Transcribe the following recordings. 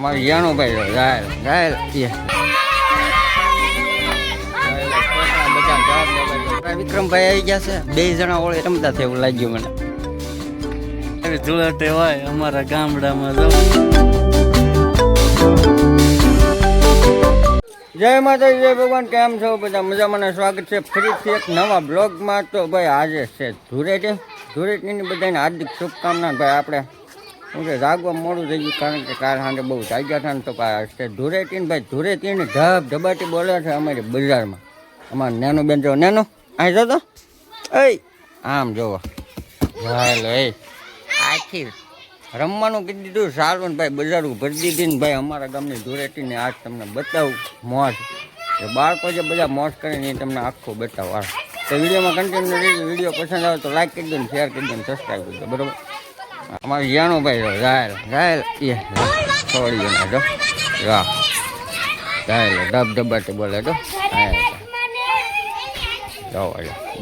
અમારું યાણુભાઈ ગાયલ ગાયલ વિક્રમભાઈ આવી ગયા છે. 2 જણા ઓળે રમતા થયા એવું લાગ્યું મને. ધૂળેટી હોય અમારા ગામડામાં જો. જય માતા જય ભગવાન, કેમ છો બધા? મજામાં. સ્વાગત છે ફરીથી એક નવા બ્લોગમાં. તો ભાઈ આજે છે ધૂળેટીની બધાને હાર્દિક શુભકામના. ભાઈ આપણે શું છે જાગવા મોડું થઈ ગયું, કારણ કે કાલ સાંજે બહુ જાગ્યા હતા ને. તો છે ધૂળેટીને ભાઈ ધૂળેટીની ધબાટી બોલે છે અમારી બજારમાં. અમારે નેનું બેન જો નેનું અહીં જો તો આમ જોવો હાલ આખી રમવાનું કીધું દીધું સારું ને ભાઈ બજારું ભરી દીધી ને ભાઈ અમારા ગામની ધૂળેટીને આજ તમને બતાવું મોજ. બાળકો જે બધા મોજ કરીને એ તમને આખું બતાવો. તો વિડીયોમાં કન્ટિન્યુ રહેજો. વિડીયો પસંદ આવે તો લાઈક કરી દો ને શેર કરી દો ને સબસ્ક્રાઈબ કરી દો, બરાબર? અમારું યાણુભાઈ ગાયલ ગાયલ એ છોડી ને જો વાહ ગાયલ ધબધબાટી બોલે તો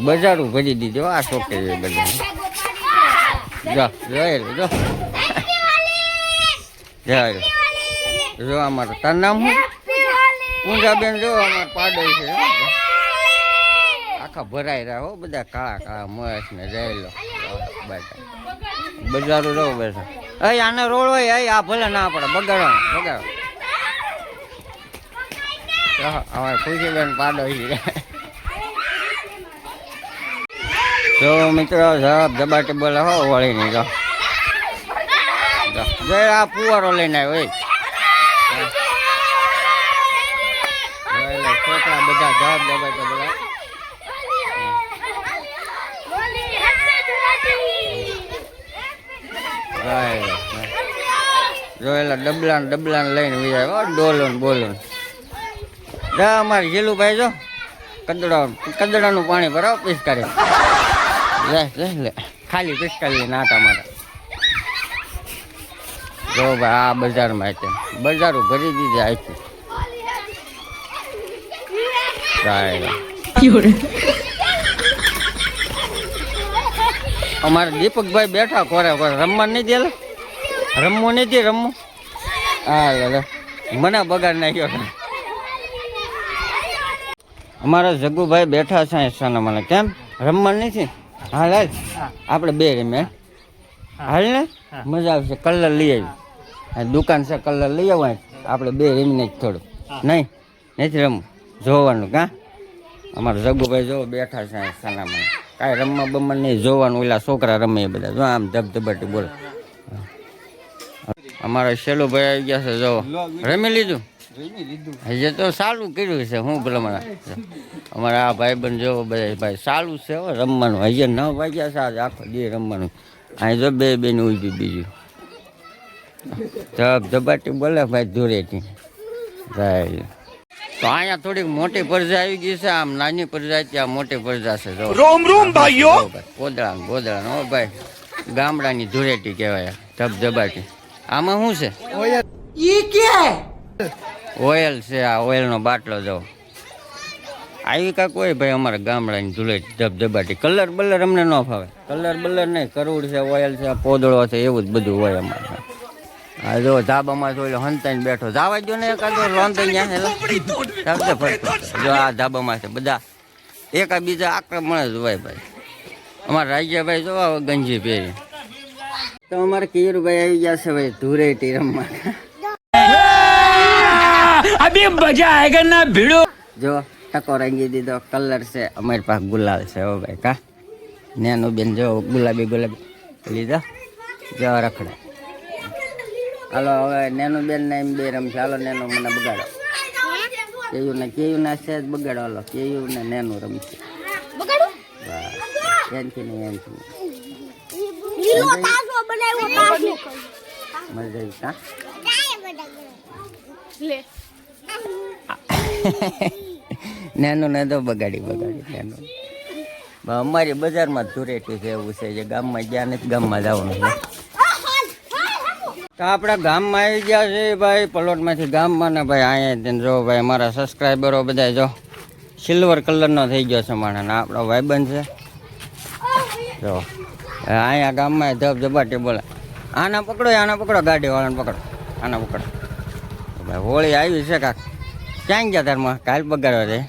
બજારું ભરી દીધું આ છોકરી બધા જો જો અમારું તારું નામ શું? પૂંજાબેન જો અમારે પાડોય છે, આખા ભરાઈ રહ્યા હો બધા કાળા કાળા મસ ને જયેલો બજારું રહો બેઠા. આને રોડ હોય આ ભલે ના પડે બગાડો અમારે પૂંજીબેન પાડોય જો મિત્રો ધબાટી બોલે હો વળી ની જો આ પુવારો લઈને આવ્યો છોકરા બધા ધબાટી બોલા. જોયેલા ડબલા લઈને વિચાર ડોલું બોલું. અમારે જીલુભાઈ જો કદડાનું પાણી ભરાવો પિસ્કારી લે ખાલી પિસ્કારી નાટા મારા. જો ભાઈ આ બજારમાં બજારું ભરી દીધી આખી. અમારે દીપકભાઈ બેઠા ખોરે રમવા નહીં દે, રમવું નહીં દે રમવું. હા મને બગાડ નાખ્યો. અમારા જગ્ગુભાઈ બેઠા છે સાના મને. કેમ રમવા નથી? હાલ હાલ આપણે 2 રમે હાલ ને મજા આવશે. કલર લઈ આવી દુકાન છે, કલર લઈ આવો આપણે 2 રમીને જ થોડું. નહીં નથી રમવું, જોવાનું. કાં અમારા જગ્ગુભાઈ જો બેઠા છે સાના મને. કાંઈ રમવા બમવા નહીં, જોવાનું. ઓલા છોકરા રમે એ બધા જો આમ ધબધબાટી બોલે. અમારા શેલુભાઈ આવી ગયા છે, જો રમી લીધું. હજી તો સારું કર્યું છે. હું ભલા અમારા આ ભાઈબંધ જો બધા ભાઈ સારું છે રમવાનું. હજી 9 વાગ્યા છે આજે આખો દી રમવાનું. અહીં જો 2 બેન ઉભી બીજું ધબાટી બોલે ભાઈ ધૂળેટી. તો અહીંયા થોડીક મોટી પરજા આવી ગઈ છે. આમ નાની પરજા ત્યાં મોટી પરજા છે. જો રોમ ભાઈઓ ગોદડા હો ભાઈ, ગામડાની ધૂળેટી કહેવાય ધબધબાટી. આમાં શું છે? ઓઇલ છે. આ ઓઇલનો બાટલો જો આવી કાંક હોય ભાઈ અમારા ગામડાની ધૂળેટી ધબધબાટી. કલર બલર અમને ન ફાવે. કલર બલર નહીં, કરોડ છે, ઓઇલ છે, પોદળો છે, એવું જ બધું હોય અમારે. હા જો ધાબામાં તો હંતાઈને બેઠો. જવા દો ને એકાદો રોંધાઈ ગયા ફરતો. જો આ ધાબામાં છે બધા એકા બીજા આક્રમણ જ હોય ભાઈ. અમારા રાજ્યભાઈ જો આવે ગંજી પહેરી. તો અમારે કિયુરભાઈ આવી ગયા છે ભાઈ ધૂળેટી રમવા. અભી મજા આયેગા ના ભીડો. જો ટકો રંગી દીધો, કલર છે. અમારી પાસે ગુલાલ છે હો ભાઈ. કા નેનું બેન જો ગુલાબી લીધો જો રખડે. હાલો હવે નેનું બેન ને એમ 2 રમશે. હાલો નેનું મને બગાડો. કેયું ના છે બગાડો. હાલો કેયું ને નેનું રમશે. એનથી નહીં એનથી મજા નેનું ને તો બગાડી નેનું. અમારી બજારમાં ધૂળેટી છે એવું છે જે ગામમાં ગયા નથી. ગામમાં જવાનું છે. તો આપણા ગામમાં આવી ગયા છે ભાઈ પલોટમાંથી ગામમાં ને ભાઈ અહીંયા જો ભાઈ અમારા સબસ્ક્રાઈબરો બધા જો સિલ્વર કલરનો થઈ ગયો છે માણસ. આપણો ભાઈબંધ છે જો અહીંયા ગામમાં ધબધબાટી બોલે. આના પકડો ગાડી વાળાને પકડો. આના પકડો ભાઈ હોળી આવી છે કાક ક્યાં ગયા તારમાં કાલ બગાડવા છે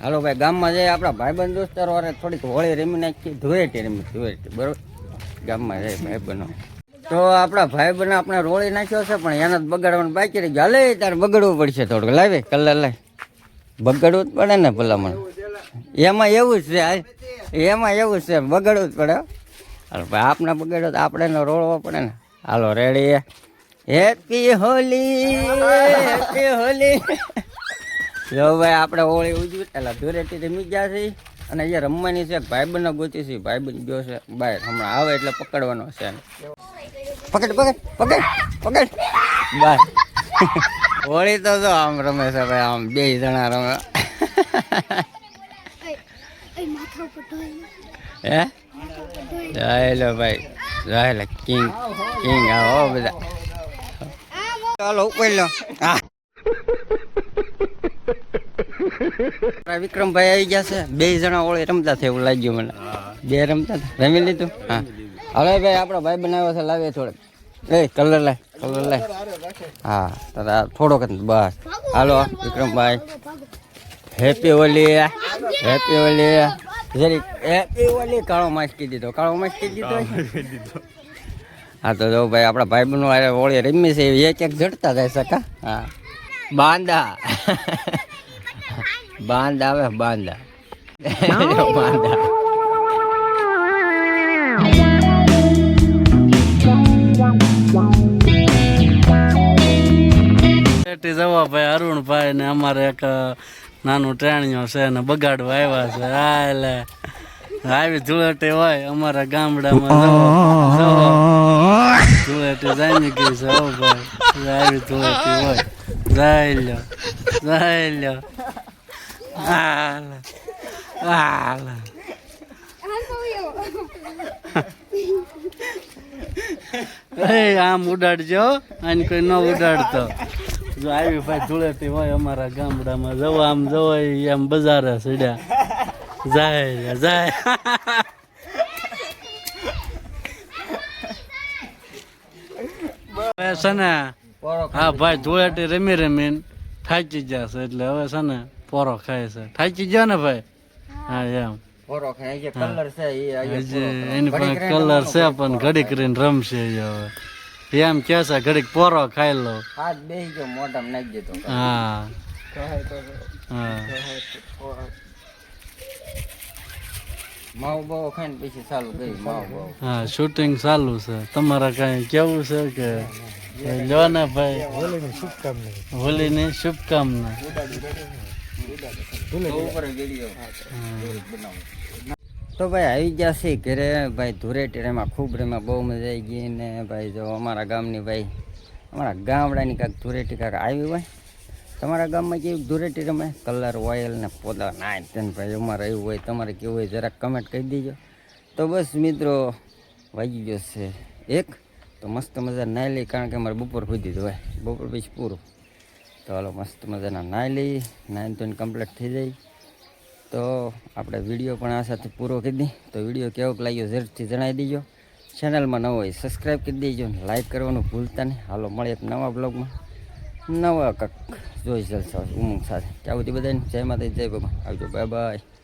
હાલો ભાઈ ગામમાં જઈએ આપણા ભાઈબંધ દોસ્તારો વારે થોડીક હોળી રમી નાખી ધૂળેટી બરોબર ગામમાં જાય ભાઈબંધો તો આપણા ભાઈબંધ આપણે રોળી નાખ્યો છે પણ એને જ બગાડવાનું બાકી રહી ગયું હાલે તારે બગડવું પડશે થોડુંક લાવે કલર લાય બગડવું જ પડે ને ભલામણ એમાં એવું જ છે એમાં એવું જ છે બગડવું જ પડે હાલો ભાઈ આપને બગડ્યો તો આપણે એને રોળવો પડે ને હાલો રેડી હેપી હોલી જો ભાઈ આપણે હોળી ઉજવી એટલે ધૂળેટી રમી ગયા છે અને અહીંયા રમવાની છે ભાઈબંધ ગોતી છે ભાઈબંધ ગયો છે બહાર હમણાં આવે એટલે પકડવાનો છે પકડ બસ હોળી તો જો આમ રમે છે ભાઈ આમ 2 જણા રમે હે જાયલો ભાઈ જાયલો કિંગ આવો બધા ચાલો ઉપર લો હા વિક્રમભાઈ આવી ગયા છે 2 જણા ઓળે રમતા થયા એવું લાગ્યું મને 2 રમતા રમી લીધું હા હવે ભાઈ આપણો ભાઈ બનાવ્યો છે લાવીએ થોડોક કલર લાય હા થોડોક બસ હાલો વિક્રમભાઈ હેપી હોલી જરી હેપી હોલી કાળો માસ્કી દીધો હા તો જો ભાઈ આપણા ભાઈ બનો હોળી રમી છે એક જડતા જાય સકા હા બાંધા આવે બાંધા જવા ભાઈ અરુણભાઈ ને અમારે એક નાનું ટેણીઓ છે ને બગાડવા આવ્યા છે હા એટલે આવી ધૂળેટી હોય અમારા ગામડામાં ધૂળેટી જામી ગઈ છે હો ભાઈ આવી ધૂળેટી હોય જાય લ્યો આમ ઉડાડજો આને કોઈ ન ઉડાડતો જો આવી ભાઈ ધૂળેટી હોય અમારા ગામડામાં જવો આમ જવો એમ બજારે સીડ્યા જાય છે ને હા ભાઈ ધૂળેટી રમીને થાકી જશે એટલે હવે છે ને પોરો ખાય છે થાકી ગયો ને ભાઈ હા એમ એની પાસે કલર છે પણ ઘડીક કરીને રમશે હવે એમ કે છે ઘડીક પોરો ખાઈ લો હા હા શૂટિંગ ચાલુ છે તમારે કઈ કેવું છે કે લો ને ભાઈ હોલીની શુભકામના તો ભાઈ આવી ગયા છે ઘરે ભાઈ ધૂળેટી એમાં ખૂબ રેમાં બહુ મજા આવી ગઈ ને ભાઈ જો અમારા ગામની ભાઈ અમારા ગામડાની કાંઈક ધૂળેટી કાંઈક આવી હોય તમારા ગામમાં કેવી ધૂળેટી રમે કલર ઓઇલ ને પોતા ના તેને ભાઈ અમારે એવું હોય તમારે કેવું હોય જરાક કમેન્ટ કહી દેજો તો બસ મિત્રો વાગી ગયો છે 1 તો મસ્ત મજા નાહી લઈ કારણ કે અમારે બપોર ખુદી દીધું હોય બપોર પછી પૂરું તો હાલો મસ્ત મજાના નાહી લઈ નાહીને તો કમ્પ્લીટ થઈ જાય તો આપણે વિડીયો પણ આ સાથે પૂરો કરી દઈએ તો વિડીયો કેવોક લાગ્યો જરૂરથી જણાવી દેજો ચેનલમાં નવો હોય સબસ્ક્રાઈબ કરી દેજો લાઈક કરવાનું ભૂલતા નહીં હાલો મળે એક નવા બ્લોગમાં નવા કાંક જોઈ જલસા ઉમંગ સાથે ત્યાં સુધી બધાને જય માતા જય બાબા આવજો બાય બાય